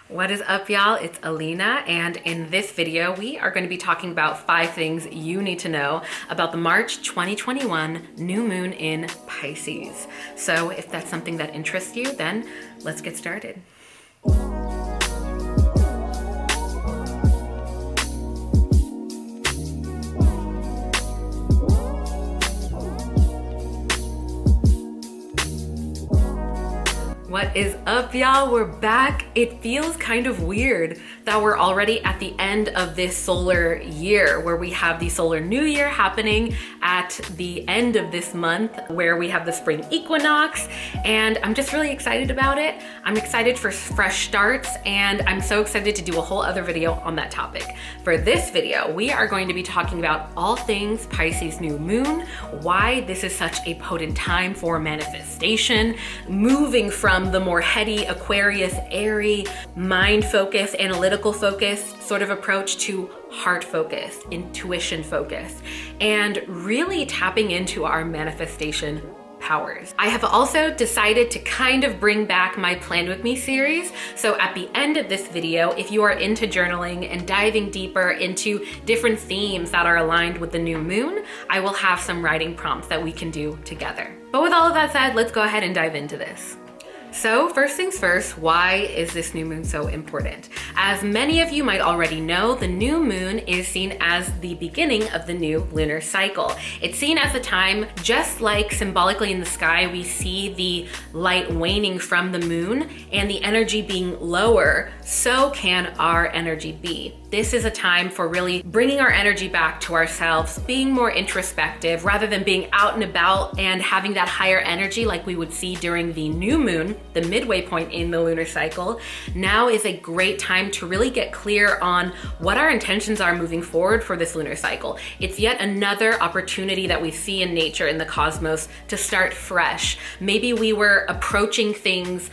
What is up, y'all? It's Alina, and in this video, we are going to be talking about 5 things you need to know about the March 2021 new moon in Pisces. So if that's something that interests you, then let's get started. What is up, y'all? We're back. It feels kind of weird that we're already at the end of this solar year, where we have the solar new year happening at the end of this month, where we have the spring equinox, and I'm just really excited about it. I'm excited for fresh starts, and I'm so excited to do a whole other video on that topic. For this video, we are going to be talking about all things Pisces new moon, why this is such a potent time for manifestation, moving from the more heady Aquarius, airy, mind focus, analytical focus sort of approach to heart focus, intuition focus, and really tapping into our manifestation powers. I have also decided to kind of bring back my Plan With Me series. So at the end of this video, if you are into journaling and diving deeper into different themes that are aligned with the new moon, I will have some writing prompts that we can do together. But with all of that said, let's go ahead and dive into this. So first things first, why is this new moon so important? As many of you might already know, the new moon is seen as the beginning of the new lunar cycle. It's seen as a time, just like symbolically in the sky, we see the light waning from the moon and the energy being lower, so can our energy be. This is a time for really bringing our energy back to ourselves, being more introspective rather than being out and about and having that higher energy like we would see during the new moon, the midway point in the lunar cycle. Now is a great time to really get clear on what our intentions are moving forward for this lunar cycle. It's yet another opportunity that we see in nature, in the cosmos, to start fresh. Maybe we were approaching things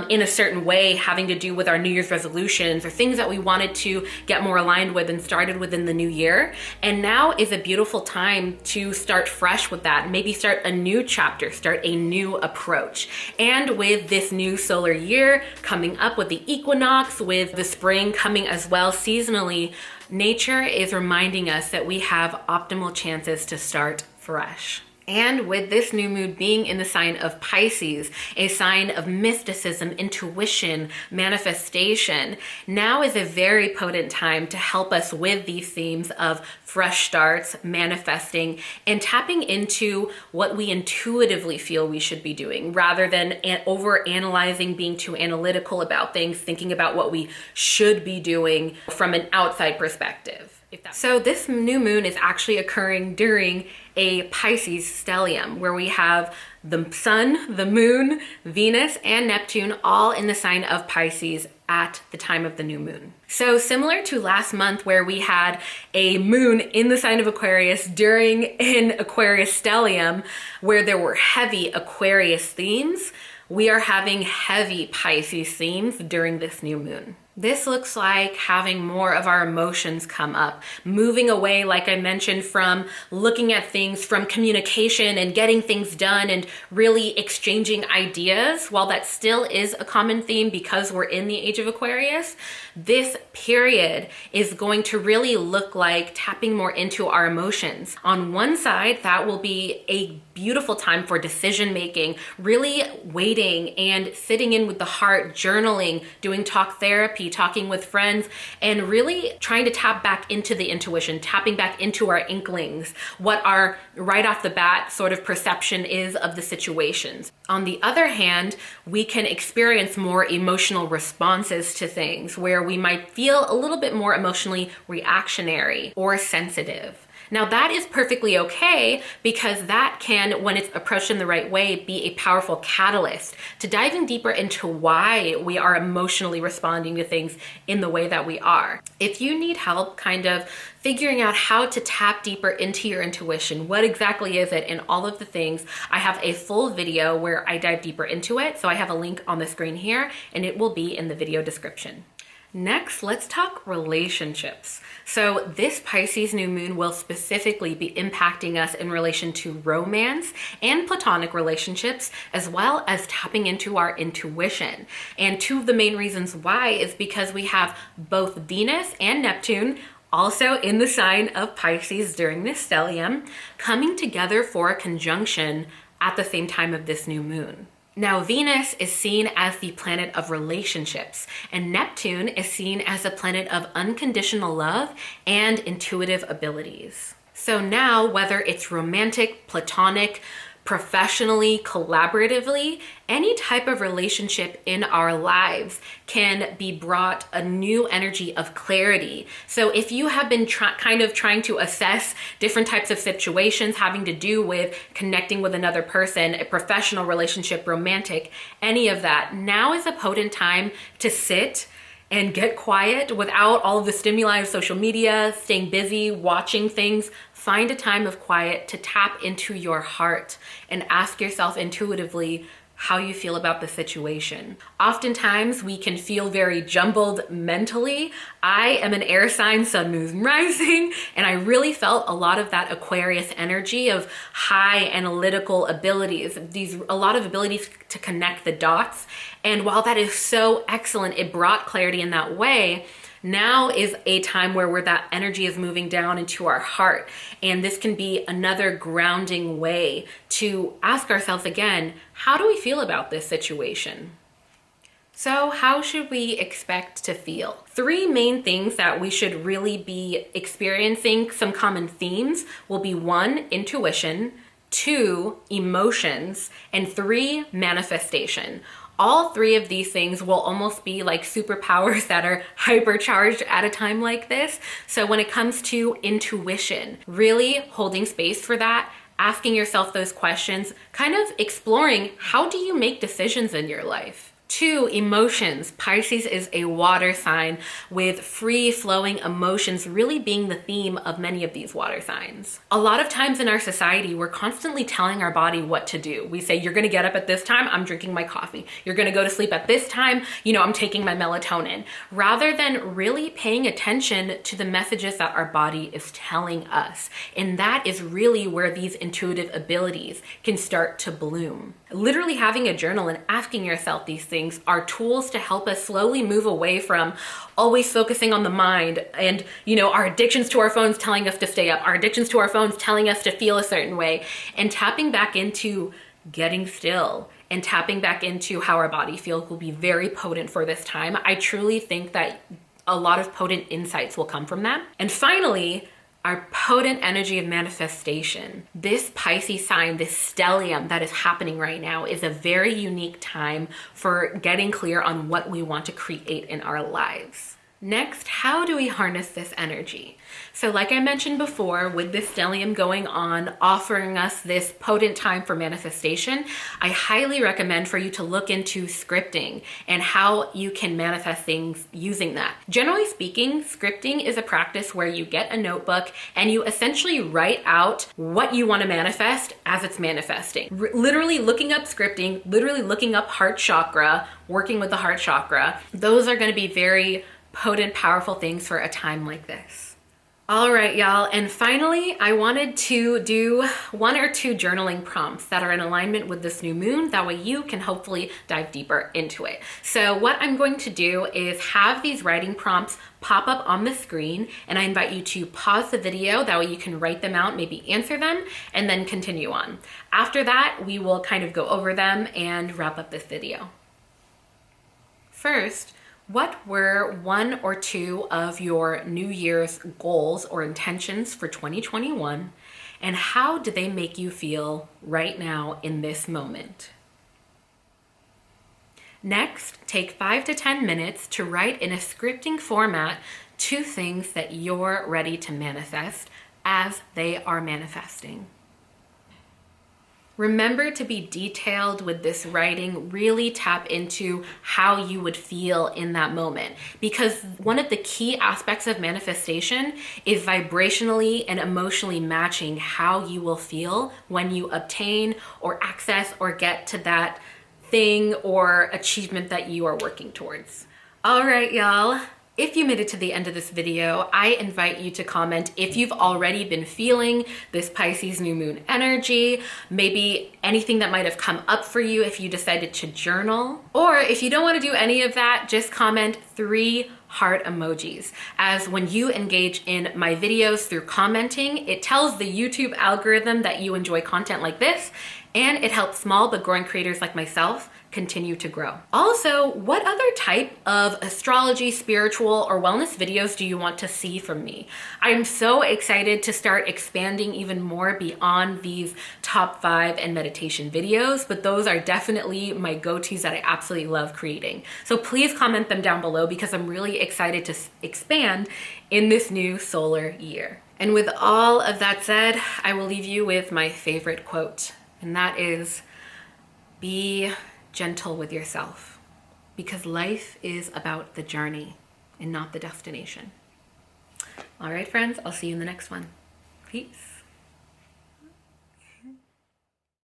in a certain way, having to do with our New Year's resolutions or things that we wanted to get more aligned with and started within the new year. And now is a beautiful time to start fresh with that. Maybe start a new chapter, start a new approach. And with this new solar year coming up, with the equinox, with the spring coming as well seasonally, nature is reminding us that we have optimal chances to start fresh. And with this new moon being in the sign of Pisces, a sign of mysticism, intuition, manifestation, now is a very potent time to help us with these themes of fresh starts, manifesting, and tapping into what we intuitively feel we should be doing, rather than over-analyzing, being too analytical about things, thinking about what we should be doing from an outside perspective. So this new moon is actually occurring during a Pisces stellium, where we have the sun, the moon, Venus, and Neptune all in the sign of Pisces at the time of the new moon. So similar to last month, where we had a moon in the sign of Aquarius during an Aquarius stellium, where there were heavy Aquarius themes, we are having heavy Pisces themes during this new moon. This looks like having more of our emotions come up, moving away, like I mentioned, from looking at things from communication and getting things done and really exchanging ideas. While that still is a common theme because we're in the age of Aquarius, this period is going to really look like tapping more into our emotions. On one side, that will be a beautiful time for decision making, really waiting and sitting in with the heart, journaling, doing talk therapy, talking with friends, and really trying to tap back into the intuition, tapping back into our inklings, what our right off the bat sort of perception is of the situations. On the other hand, we can experience more emotional responses to things, where we might feel a little bit more emotionally reactionary or sensitive. Now that is perfectly okay, because that can, when it's approached in the right way, be a powerful catalyst to diving deeper into why we are emotionally responding to things in the way that we are. If you need help kind of figuring out how to tap deeper into your intuition, what exactly is it, and all of the things, I have a full video where I dive deeper into it. So I have a link on the screen here, and it will be in the video description. Next, let's talk relationships. So this Pisces new moon will specifically be impacting us in relation to romance and platonic relationships, as well as tapping into our intuition. And two of the main reasons why is because we have both Venus and Neptune also in the sign of Pisces during this stellium, coming together for a conjunction at the same time of this new moon. Now, Venus is seen as the planet of relationships, and Neptune is seen as a planet of unconditional love and intuitive abilities. So now, whether it's romantic, platonic, professionally, collaboratively, any type of relationship in our lives can be brought a new energy of clarity. So if you have been trying to assess different types of situations having to do with connecting with another person, a professional relationship, romantic, any of that, now is a potent time to sit and get quiet without all of the stimuli of social media, staying busy, watching things. Find a time of quiet to tap into your heart and ask yourself intuitively how you feel about the situation. Oftentimes we can feel very jumbled mentally. I am an air sign, sun, moon, rising, and I really felt a lot of that Aquarius energy of high analytical abilities, a lot of abilities to connect the dots. And while that is so excellent, it brought clarity in that way. Now is a time where that energy is moving down into our heart. And this can be another grounding way to ask ourselves again, how do we feel about this situation? So how should we expect to feel? Three main things that we should really be experiencing, some common themes, will be 1, intuition, 2, emotions, and 3, manifestation. All three of these things will almost be like superpowers that are hypercharged at a time like this. So when it comes to intuition, really holding space for that, asking yourself those questions, kind of exploring, how do you make decisions in your life? 2, emotions. Pisces is a water sign with free-flowing emotions really being the theme of many of these water signs. A lot of times in our society, we're constantly telling our body what to do. We say, you're gonna get up at this time, I'm drinking my coffee. You're gonna go to sleep at this time, I'm taking my melatonin. Rather than really paying attention to the messages that our body is telling us. And that is really where these intuitive abilities can start to bloom. Literally having a journal and asking yourself these things are tools to help us slowly move away from always focusing on the mind and, our addictions to our phones telling us to stay up, our addictions to our phones telling us to feel a certain way, and tapping back into getting still and tapping back into how our body feels will be very potent for this time. I truly think that a lot of potent insights will come from that. And finally, our potent energy of manifestation. This Pisces sign, this stellium that is happening right now, is a very unique time for getting clear on what we want to create in our lives. Next, how do we harness this energy? So like I mentioned before, with this stellium going on, offering us this potent time for manifestation, I highly recommend for you to look into scripting and how you can manifest things using that. Generally speaking, scripting is a practice where you get a notebook and you essentially write out what you want to manifest as it's manifesting. Literally looking up scripting, literally looking up heart chakra, working with the heart chakra. Those are going to be very potent, powerful things for a time like this. All right, y'all. And finally, I wanted to do 1 or 2 journaling prompts that are in alignment with this new moon. That way you can hopefully dive deeper into it. So what I'm going to do is have these writing prompts pop up on the screen, and I invite you to pause the video. That way you can write them out, maybe answer them, and then continue on. After that, we will kind of go over them and wrap up this video. First, what were 1 or 2 of your New Year's goals or intentions for 2021, and how do they make you feel right now in this moment? Next, take 5 to 10 minutes to write in a scripting format 2 things that you're ready to manifest as they are manifesting. Remember to be detailed with this writing. Really tap into how you would feel in that moment, because one of the key aspects of manifestation is vibrationally and emotionally matching how you will feel when you obtain or access or get to that thing or achievement that you are working towards. All right, y'all. If you made it to the end of this video, I invite you to comment if you've already been feeling this Pisces new moon energy, maybe anything that might have come up for you if you decided to journal. Or if you don't want to do any of that, just comment 3 heart emojis. As when you engage in my videos through commenting, it tells the YouTube algorithm that you enjoy content like this, and it helps small but growing creators like myself continue to grow. Also, what other type of astrology, spiritual, or wellness videos do you want to see from me? I'm so excited to start expanding even more beyond these top 5 and meditation videos, but those are definitely my go-tos that I absolutely love creating. So please comment them down below because I'm really excited to expand in this new solar year. And with all of that said, I will leave you with my favorite quote, and that is, be gentle with yourself, because life is about the journey and not the destination. All right, friends, I'll see you in the next one. Peace.